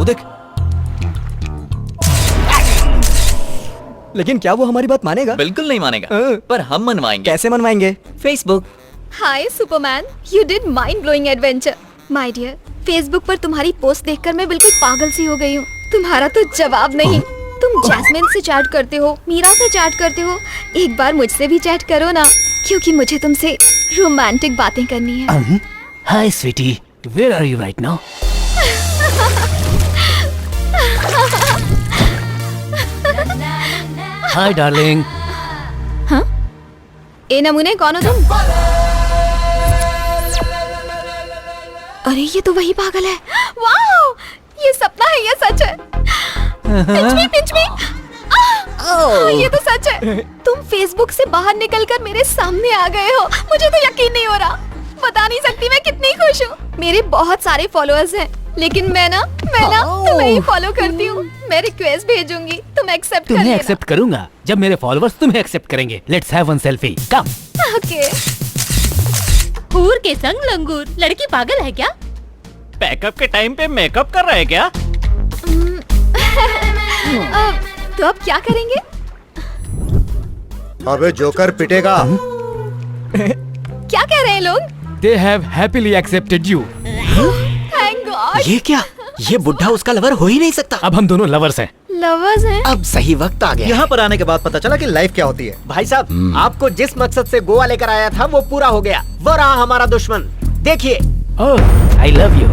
वो देख। लेकिन क्या वो हमारी बात मानेगा? बिल्कुल नहीं मानेगा, पर हम मनवाएंगे। कैसे मनवाएंगे? Facebook. Hi Superman, you did mind blowing adventure. My dear, Facebook पर तुम्हारी पोस्ट देखकर मैं बिल्कुल पागल सी हो गई हूँ। तुम्हारा तो जवाब नहीं। तुम जैस्मिन से चैट करते हो, मीरा से चैट करते हो, एक बार मुझसे भी चैट करो ना, क्योंकि मुझे तुमसे रोमांटिक बातें करनी है। Hi sweetie, where are you right now? Hi darling. हाँ? ए नमूने, कौन हो तुम? अरे ये तो वही पागल है। वाओ, ये सपना है या सच है? पिंच मी। ये तो सच है। तुम फेसबुक से बाहर निकलकर मेरे सामने आ गए हो। मुझे तो यकीन नहीं हो रहा। बता नहीं सकती मैं कितनी खुश हूँ। मेरे बहुत सारे फॉलोअर्स हैं, लेकिन मैं ना तुम्हें ही फॉलो करती हूँ। मैं रिक्वेस्ट भेजूंगी, तुम एक्सेप्ट कर लेना। तुम्हें एक्सेप्ट करूंगा जब मेरे फॉलोअर्स तुम्हें एक्सेप्ट करेंगे। Let's have one selfie, come. Okay. हूर के संग लंगूर, लड़की पागल है क्या? पैकअप के टाइम पे मेकअप कर रहे हैं क्या? तो अब क्या करेंगे? अबे जोकर पिटेगा। क्या कह रहे हैं लोग? They have happily accepted you. Thank God. ये क्या? ये बुढ़ा उसका लवर हो ही नहीं सकता। अब हम दोनों लवर्स हैं। लवर्स हैं? अब सही वक्त आ गया। यहाँ पर आने के बाद पता चला कि लाइफ क्या होती है। भाई साहब, आपको जिस मकसद से गोवा लेकर आया था वो पूरा हो गया। वो रहा हमारा दुश्मन। देखिए। Oh, I love you.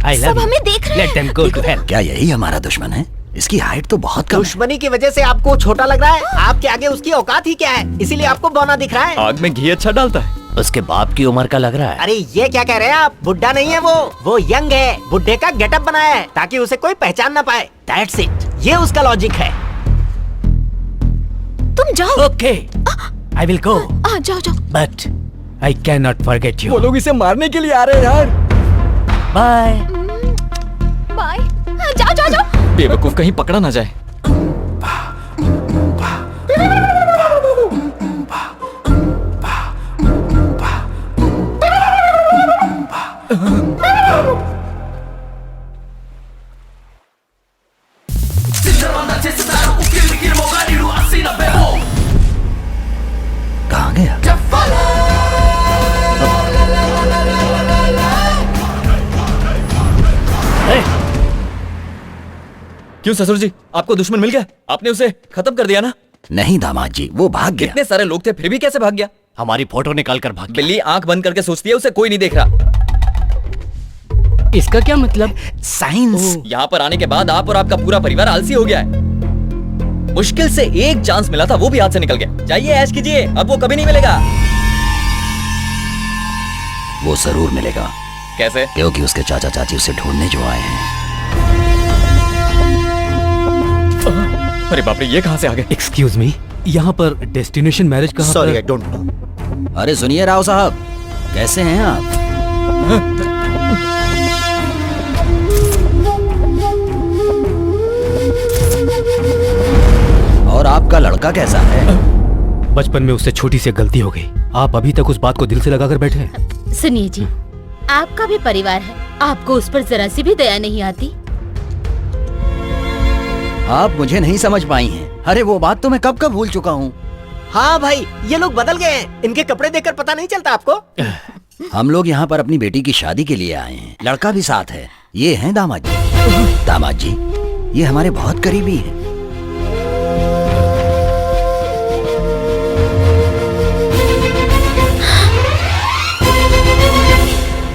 I love सब you. हमें देख रहे हैं। Let them go to hell. क्या यही हमारा दुश्मन है? इसकी हाइट तो बहुत कम है। दुश्मनी की वजह से आपको छोटा लग रहा है। आपके आगे उसकी औकात ही क्या है, इसीलिए आपको बौना दिख रहा है। आग में घी अच्छा डालता है। उसके बाप की उम्र का लग रहा है। अरे ये क्या कह रहे हैं आप? बुढ़ा नहीं है वो यंग है। बुढ़े का गेटअप बनाया है ताकि उसे कोई पहचान ना पाए। That's it. ये उसका लॉजिक है। तुम जाओ। Okay, I will go. जाओ जाओ। But I cannot forget you. वो लोग इसे मारने के लिए आ रहे हैं यार। Bye. बाय। जाओ जाओ जाओ। बेवकूफ कहीं पकड़ा ना जाए। कहाँ गया? क्यों ससुर जी, आपको दुश्मन मिल गया? आपने उसे खत्म कर दिया ना? नहीं दामाद जी, वो भाग गया। इतने सारे लोग थे फिर भी कैसे भाग गया? हमारी फोटो निकाल कर भाग गया। बिल्ली आंख बंद करके सोचती है उसे कोई नहीं देख रहा। इसका क्या मतलब? साइंस। यहाँ पर आने के बाद आप और आपका पूरा परिवार आलसी हो गया है। मुश्किल से एक चांस मिला था, वो भी हाथ से निकल गया। जाइए ऐश कीजिए, अब वो कभी नहीं मिलेगा। वो जरूर मिलेगा। कैसे? क्योंकि उसके चाचा चाची उसे ढूंढने जो आए हैं। अरे बाप रे, ये कहाँ से आ गए? Excuse me, यहाँ पर डेस्टिनेशन मैरिज कहाँ पर? Sorry, I don't know. अरे सुनिए राव साहब, कैसे हैं आप? और आपका लड़का कैसा है? बचपन में उससे छोटी सी गलती हो गई। आप अभी तक उस बात को दिल से लगाकर बैठे हैं। सुनिए जी, आपका भी परिवार है, आपको उस पर जरा सी भी दया नहीं आती? आप मुझे नहीं समझ पाई हैं। अरे वो बात तो मैं कब भूल चुका हूँ। हाँ भाई, ये लोग बदल गए हैं। इनके कपड़े देखकर पता नहीं चलता आपको? हम लोग यहाँ पर अपनी बेटी की शादी के लिए आए हैं। लड़का भी साथ है। ये हैं दामाद जी। दामाद जी, ये हमारे बहुत करीबी हैं।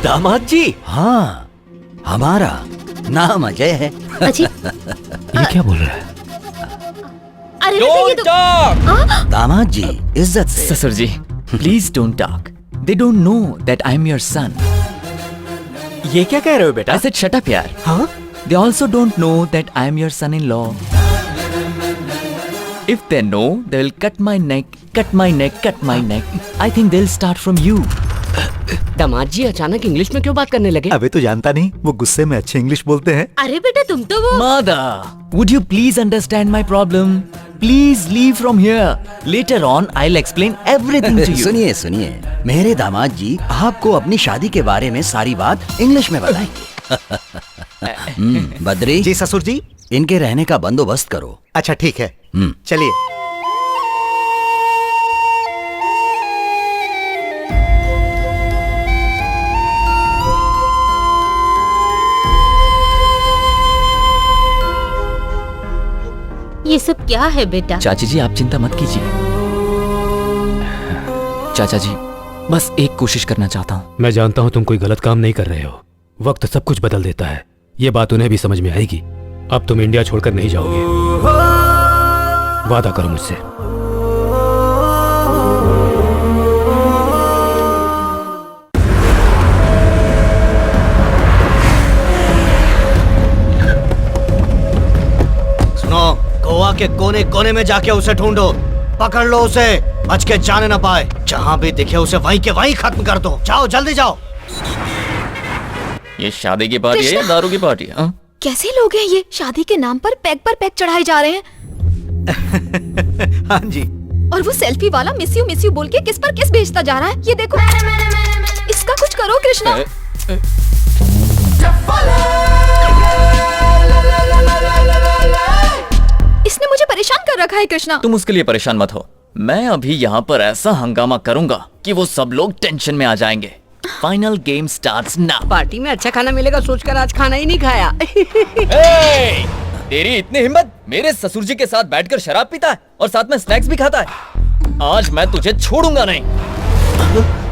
दामाद जी? हाँ, हमारा नाम अजय है। ये क्या बोल रहा है? अरे Don't talk! दामाद जी, इज्जत से। ससुर जी, please don't talk. They don't know that I'm your son. ये क्या कह रहे हो बेटा? I said shut up यार। हाँ? They also don't know that I'm your son-in-law. If they know, they will cut my neck, cut my neck, cut my neck. I think they'll start from you. दामाद जी अचानक English में क्यों बात करने लगे? अबे तो जानता नहीं, वो गुस्से में अच्छे इंग्लिश बोलते हैं। अरे बेटा, तुम तो वो Mother, would you please understand my problem? Please leave from here. Later on, I'll explain everything to you. सुनिए सुनिए, मेरे दामाद जी आपको अपनी शादी के बारे में सारी बात इंग्लिश में बताएंगे। बद्री जी ससुर जी। इनके रहने का बंदोबस्त करो। अच्छा ठीक है, हम्म। चलिए। ये सब क्या है बेटा? चाची जी आप चिंता मत कीजिए। चाचा जी बस एक कोशिश करना चाहता हूँ। मैं जानता हूँ तुम कोई गलत काम नहीं कर रहे हो। वक्त सब कुछ बदल देता है, ये बात उन्हें भी समझ में आएगी। अब तुम इंडिया छोड़कर नहीं जाओगे, वादा करो मुझसे। सुनो, गोवा के कोने कोने में जाके उसे ढूंढो, पकड़ लो उसे, बच के जाने ना पाए। जहाँ भी दिखे उसे वहीं के वहीं खत्म कर दो। जाओ जल्दी जाओ। ये शादी की पार्टी है या दारू की पार्टी है? हाँ? कैसे लोग हैं ये, शादी के नाम पर पैक चढ़ाए जा रहे हैं। हाँ जी। और वो सेल्फी वाला मिस यू बोल के किस पर किस भेजता जा रहा है। ये देखो, इसका कुछ करो कृष्णा। इसने मुझे परेशान कर रखा है कृष्णा। तुम उसके लिए परेशान मत हो। मैं अभी यहाँ पर ऐसा हंगामा करूंगा कि वो सब लोग टेंशन में आ जाएंगे। Final game starts now. Party में अच्छा खाना मिलेगा सोचकर आज खाना ही नहीं खाया। तेरी इतनी हिम्मत, मेरे ससुर जी के साथ बैठकर शराब पीता है और साथ में स्नैक्स भी खाता है। आज मैं तुझे छोड़ूंगा नहीं।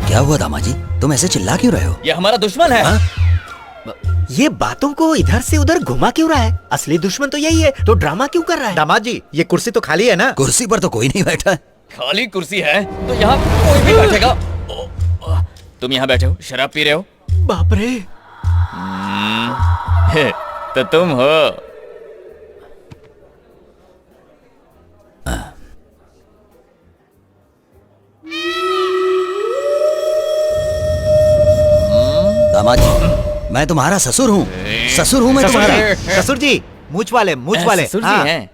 क्या हुआ दामाजी, तुम ऐसे चिल्ला क्यों रहे हो? ये हमारा दुश्मन है। ये बातों को इधर से उधर घुमा क्यों रहा है? असली दुश्मन तो यही है, तो ड्रामा क्यों कर रहा है? दामाद जी, ये कुर्सी तो खाली है ना? कुर्सी पर तो कोई नहीं बैठा है। खाली कुर्सी है तो यहाँ कोई भी बैठेगा। तुम यहाँ बैठे हो, शराब पी रहे हो। बाप रे। तो तुम हो। दामाद जी, मैं तुम्हारा ससुर हूँ। ससुर हूँ मैं तुम्हारा। ससुर जी, मूछ वाले। ससुर जी हाँ। हैं।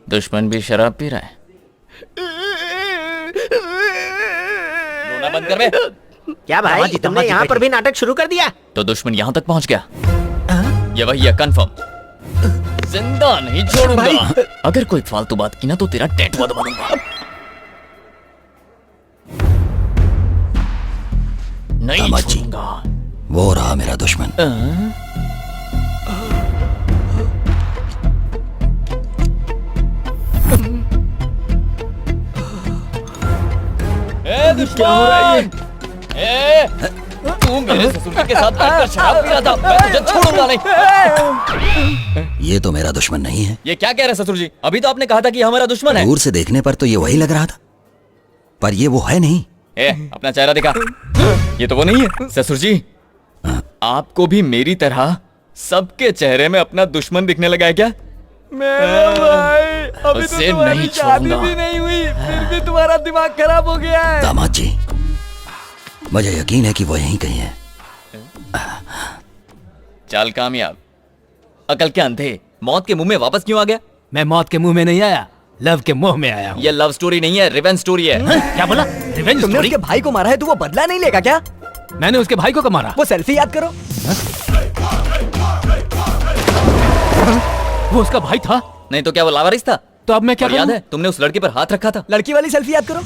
दुश्मन भी शराब पी रहा है। रोना बंद कर बे। क्या भाई, दामाद जी, तुमने दामाद जी, यहाँ पर बैठिए। भी नाटक शुरू कर दिया? तो दुश्मन यहाँ तक पहुँच गया। ये वही है, कंफर्म। जिंदा नहीं छोड़ूंगा। अगर कोई फालतू बात की ना तो तेरा टैटू दबा दूंगा। नहीं दामाद जी। छोड़ूंगा। वो रहा मेरा दुश्मन। दुश्मन! तू मेरे ससुर जी के साथ बैठकर शराब पी रहा था। मैं तुझे छोड़ूंगा नहीं। ये तो मेरा दुश्मन नहीं है। ये क्या कह रहे ससुर जी? अभी तो आपने कहा था कि हमारा दुश्मन है। दूर से देखने पर तो ये वही लग रहा था, पर ये वो है नहीं। अपना चेहरा दिखा। ये तो वो नहीं है। ससुर जी, आपको भी मेरी तरह सबके चेहरे में अपना दुश्मन दिखने लगा है क्या? अभी तो उसे तुम्हारी नहीं शादी छोड़ूंगा। भी नहीं हुई, फिर भी तुम्हारा दिमाग खराब हो गया है। दामाद जी, मुझे यकीन है कि वो यहीं कहीं है। चाल कामयाब। अकल के अंधे मौत के मुंह में वापस क्यों आ गया? मैं मौत के मुंह में नहीं आया, लव के मुंह में आया हूँ। ये लव स्टोरी नहीं है, रिवेंज स्टोरी है। क्या बोला? रिवेंज तुमने स्टोरी? उसके भाई को मारा है तो वो बदला नहीं लेगा क्या? मैंने उसके भाई को कब मारा? वो सेल्फी याद करो। वो उसका भाई था? नहीं तो क्या वो लावारिस था? तो अब मैं क्या और याद करूं? है तुमने उस लड़के पर हाथ रखा था। लड़की वाली सेल्फी याद करो।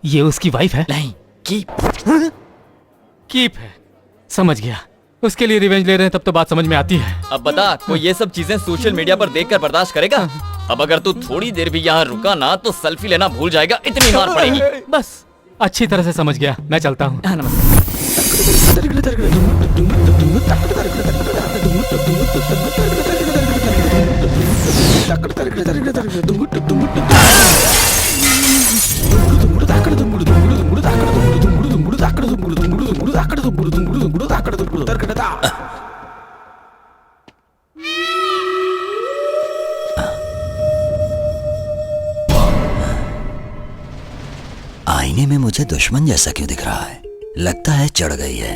ये उसकी वाइफ है? नहीं, कीप है। समझ गया, उसके लिए रिवेंज ले रहे हैं, तब तो बात समझ में आती है। अब बता, कोई ये सब चीजें सोशल मीडिया पर देखकर बर्दाश्त करेगा? अब अगर तू थोड़ी देर भी यहाँ रुका ना तो सेल्फी लेना भूल जाएगा, इतनी मार पड़ेगी। बस अच्छी तरह से समझ गया, मैं चलता हूँ। आईने में मुझे दुश्मन जैसा क्यों दिख रहा है? लगता है चढ़ गई है।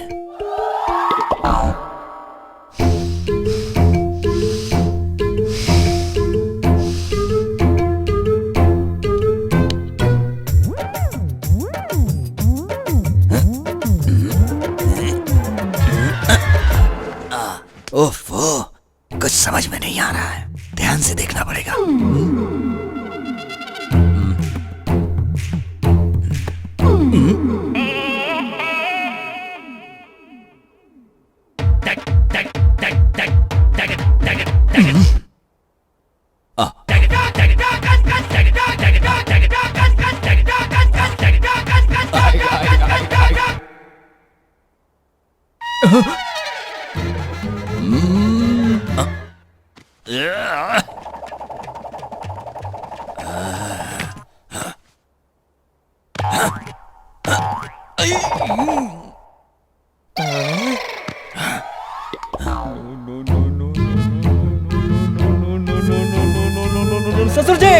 ससुर जी।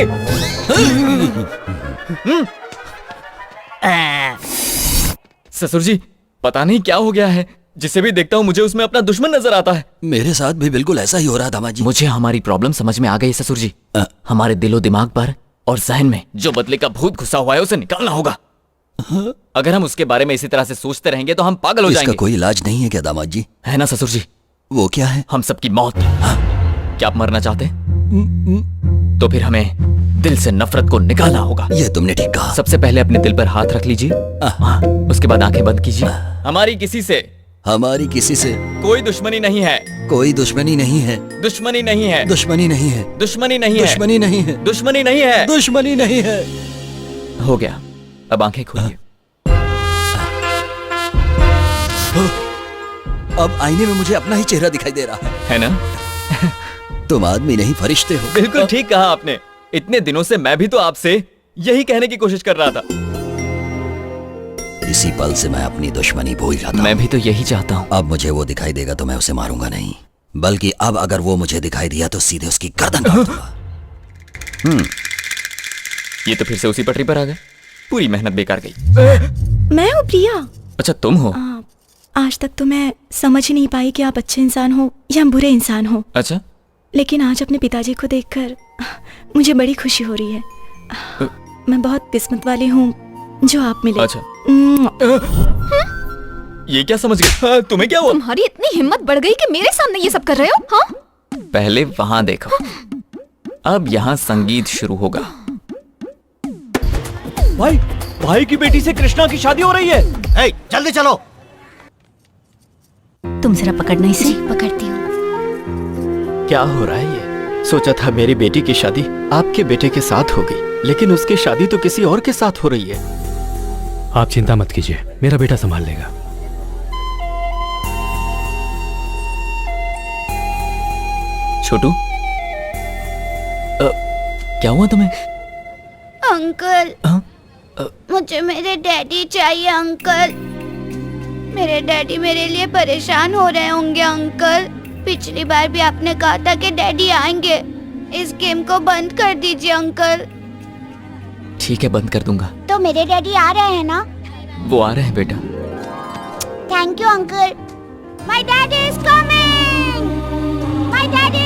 ससुर जी, पता नहीं क्या हो गया है, जिसे भी देखता हूँ मुझे उसमें अपना दुश्मन नजर आता है। मेरे साथ भी बिल्कुल ऐसा ही हो रहा दामाद जी। मुझे हमारी प्रॉब्लम समझ में आ गई ससुर जी। हमारे दिलो दिमाग पर और जहन में जो बदले का भूत घुसा हुआ है उसे निकालना होगा। अगर हम उसके बारे में इसी तरह से सोचते रहेंगे तो हम पागल हो इसका जाएंगे। कोई इलाज नहीं है क्या दामाद जी? है ना ससुर जी? वो क्या है? हम सबकी मौत। क्या आप मरना चाहते? तो फिर हमें दिल से नफरत को निकालना होगा। ये तुमने ठीक कहा। सबसे पहले अपने दिल पर हाथ रख लीजिए, उसके बाद आंखें बंद कीजिए। हमारी किसी से कोई दुश्मनी नहीं है। कोई दुश्मनी नहीं है। दुश्मनी नहीं है। दुश्मनी नहीं है। दुश्मनी नहीं है। दुश्मनी नहीं है। दुश्मनी नहीं है। दुश्मनी नहीं है। हो गया, अब आंखें खोलिए। अब आईने में मुझे अपना ही चेहरा दिखाई दे रहा है ना? तुम आदमी नहीं फरिश्ते हो। बिल्कुल ठीक कहा आपने। इतने दिनों से मैं भी तो आपसे यही कहने की कोशिश कर रहा था। इसी पल से मैं अपनी दुश्मनी भूल जाता हूं। मैं भी तो यही चाहता हूँ। अब मुझे वो दिखाई देगा तो मैं उसे मारूंगा नहीं, बल्कि अब अगर वो मुझे दिखाई दिया तो सीधे उसकी गर्दन काट दूंगा। ये तो फिर से उसी पटरी पर आ गए। पूरी मेहनत बेकार गई। मैं हूँ प्रिया। अच्छा तुम हो? आज तक तो मैं समझ ही नहीं पाई कि आप अच्छे इंसान हो या बुरे इंसान हो। अच्छा, लेकिन आज अपने पिताजी को देखकर मुझे बड़ी खुशी हो रही है। मैं बहुत किस्मत वाली हूँ जो आप मिले। अच्छा। ये क्या समझ गए? तुम्हें क्या हुआ? तुम्हारी इतनी हिम्मत बढ़ गई कि मेरे सामने ये सब कर रहे हो? हाँ? पहले वहां देखो, अब यहाँ संगीत शुरू होगा। भाई की बेटी से कृष्णा की शादी हो रही है। ए, जल्दी चलो। तुम जरा पकड़ना इसे। पकड़ती हूँ। क्या हो रहा है ये? सोचा था मेरी बेटी की शादी आपके बेटे के साथ होगी, लेकिन उसकी शादी तो किसी और के साथ हो रही है। आप चिंता मत कीजिए, मेरा बेटा संभाल लेगा। छोटू, क्या हुआ तुम्हें? अंकल, मुझे मेरे डैडी चाहिए अंकल। मेरे डैडी मेरे लिए परेशान हो रहे होंगे अंकल। पिछली बार भी आपने कहा था कि डैडी आएंगे। इस गेम को बंद कर दीजिए अंकल। ठीक है, बंद कर दूंगा। तो मेरे डैडी आ रहे हैं ना? वो आ रहे हैं बेटा। Thank you uncle. My daddy is coming. My daddy